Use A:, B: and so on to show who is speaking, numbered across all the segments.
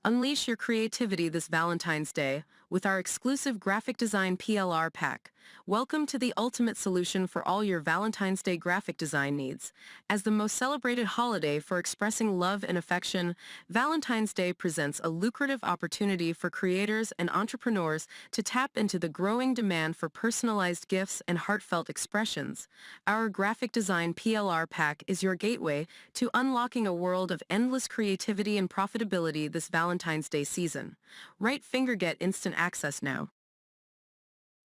A: Unleash your creativity this Valentine's Day with our exclusive graphic design PLR pack. Welcome to the ultimate solution for all your Valentine's Day graphic design needs. As the most celebrated holiday for expressing love and affection, Valentine's Day presents a lucrative opportunity for creators and entrepreneurs to tap into the growing demand for personalized gifts and heartfelt expressions. Our graphic design PLR pack is your gateway to unlocking a world of endless creativity and profitability this Valentine's Day season. Right finger get instant access now.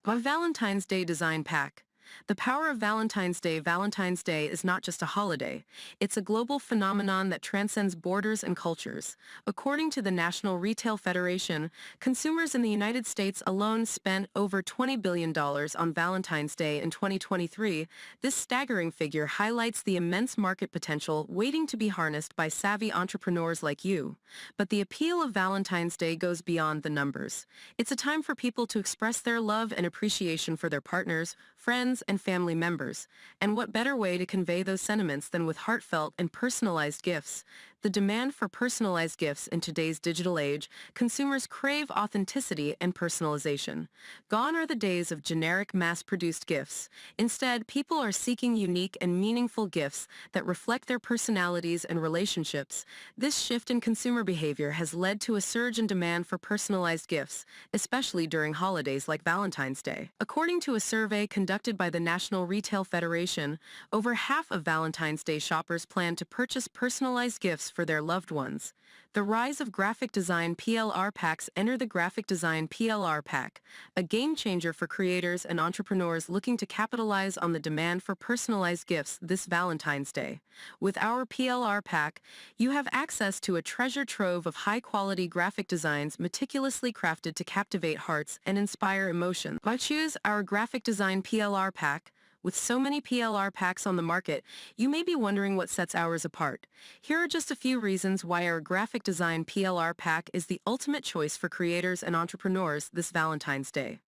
A: A Valentine's Day Design Pack. The power of Valentine's Day. Valentine's Day is not just a holiday. It's a global phenomenon that transcends borders and cultures. According to the National Retail Federation, consumers in the United States alone spent over $20 billion on Valentine's Day in 2023. This staggering figure highlights the immense market potential waiting to be harnessed by savvy entrepreneurs like you. But the appeal of Valentine's Day goes beyond the numbers. It's a time for people to express their love and appreciation for their partners, friends, and family members. And what better way to convey those sentiments than with heartfelt and personalized gifts? The demand for personalized gifts in today's digital age, consumers crave authenticity and personalization. Gone are the days of generic mass-produced gifts. Instead, people are seeking unique and meaningful gifts that reflect their personalities and relationships. This shift in consumer behavior has led to a surge in demand for personalized gifts, especially during holidays like Valentine's Day. According to a survey conducted by the National Retail Federation, over half of Valentine's Day shoppers plan to purchase personalized gifts for their loved ones. The rise of graphic design PLR packs. Enter the graphic design PLR pack, a game changer for creators and entrepreneurs looking to capitalize on the demand for personalized gifts this Valentine's Day. With our PLR pack, you have access to a treasure trove of high-quality graphic designs meticulously crafted to captivate hearts and inspire emotions. Why choose our graphic design PLR pack? With so many PLR packs on the market, you may be wondering what sets ours apart. Here are just a few reasons why our graphic design PLR pack is the ultimate choice for creators and entrepreneurs this Valentine's Day.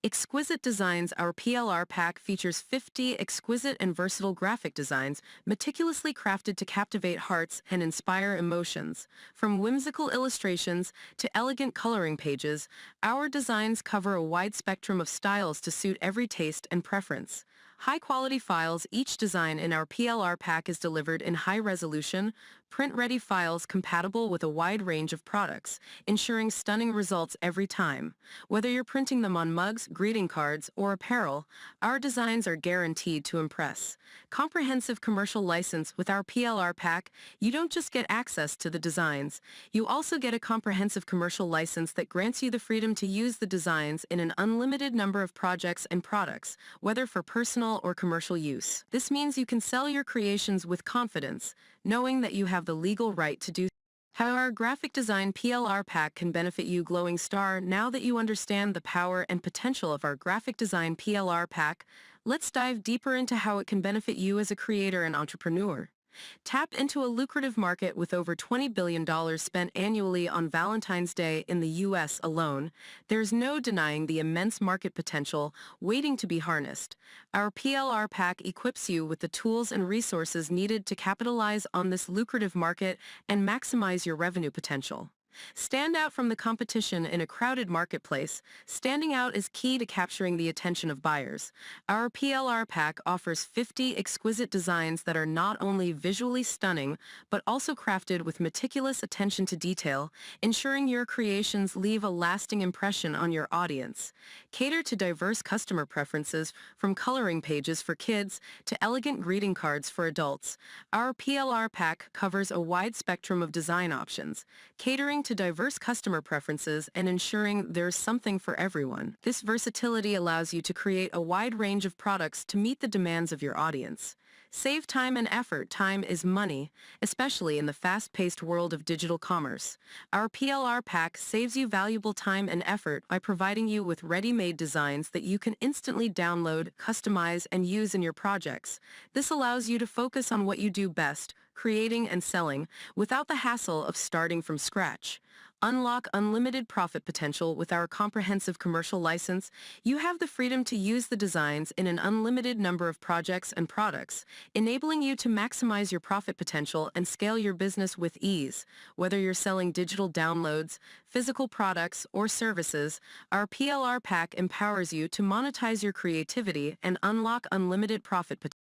A: Exquisite designs. Our PLR pack features 50 exquisite and versatile graphic designs meticulously crafted to captivate hearts and inspire emotions. From whimsical illustrations to elegant coloring pages, our designs cover a wide spectrum of styles to suit every taste and preference. High-quality files. Each design in our PLR pack is delivered in high-resolution, print-ready files compatible with a wide range of products, ensuring stunning results every time. Whether you're printing them on mugs, greeting cards, or apparel, our designs are guaranteed to impress. Comprehensive commercial license. With our PLR pack, you don't just get access to the designs. You also get a comprehensive commercial license that grants you the freedom to use the designs in an unlimited number of projects and products, whether for personal or commercial use. This means you can sell your creations with confidence, knowing that you have the legal right to do so. How our graphic design PLR pack can benefit you, glowing star. Now that you understand the power and potential of our graphic design PLR pack, let's dive deeper into how it can benefit you as a creator and entrepreneur. Tap into a lucrative market with over $20 billion spent annually on Valentine's Day in the U.S. alone. There's no denying the immense market potential waiting to be harnessed. Our PLR pack equips you with the tools and resources needed to capitalize on this lucrative market and maximize your revenue potential. Stand out from the competition in a crowded marketplace. Standing out is key to capturing the attention of buyers. Our PLR pack offers 50 exquisite designs that are not only visually stunning, but also crafted with meticulous attention to detail, ensuring your creations leave a lasting impression on your audience. Cater to diverse customer preferences, from coloring pages for kids to elegant greeting cards for adults. Our PLR pack covers a wide spectrum of design options, catering to diverse customer preferences and ensuring there's something for everyone. This versatility allows you to create a wide range of products to meet the demands of your audience. Save time and effort. Time is money, especially in the fast-paced world of digital commerce. Our PLR pack saves you valuable time and effort by providing you with ready-made designs that you can instantly download, customize, and use in your projects. This allows you to focus on what you do best, creating, and selling without the hassle of starting from scratch. Unlock unlimited profit potential with our comprehensive commercial license. You have the freedom to use the designs in an unlimited number of projects and products, enabling you to maximize your profit potential and scale your business with ease. Whether you're selling digital downloads, physical products, or services, our PLR pack empowers you to monetize your creativity and unlock unlimited profit potential.